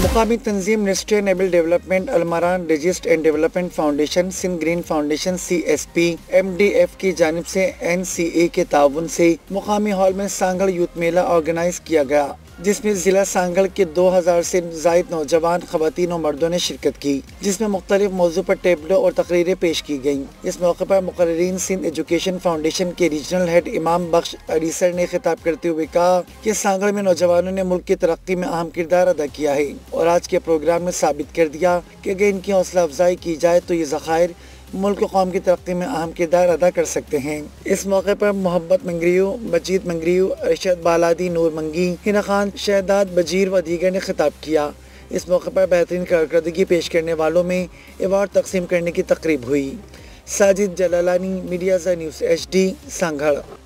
मुकामी तंजीम ministry enable development, अलमरान रजिस्ट and development foundation, Sindh green foundation, CSP, MDF की जानिब से NCA के ताउन से मुकामी हॉल में सांगड़ यूथ मेला ऑर्गेनाइज किया गया, जिसमें जिला सांगड़ के 2000 से जायद नौजवान, खवातीन और मर्दों ने शिरकत की, जिसमें मुख्तलिफ मौजू पर टेबलों और तकरीरें पेश की गयी। इस मौके पर मुकर्रीरीन सिंध एजुकेशन फाउंडेशन के रीजनल हेड इमाम बख्श अरीसर ने खिताब करते हुए कहा कि सांगड़ में नौजवानों ने मुल्क की तरक्की में अहम किरदार अदा किया है और आज के प्रोग्राम में साबित कर दिया कि अगर इनकी हौसला अफजाई की जाए तो ये ज़खायर मुल्क कौम की तरक्की में अहम किरदार अदा कर सकते हैं। इस मौके पर मोहम्मद मंगरियो, मजीद मंगरियो, अरशद बालादी, नूर मंगी, हिना खान, शहदाद बजीर व दीगर ने खिताब किया। इस मौके पर बेहतरीन कारकर्दगी पेश करने वालों में अवार्ड तकसीम करने की तकरीब हुई। Sajid Jalalani, media news HD, Sanghar.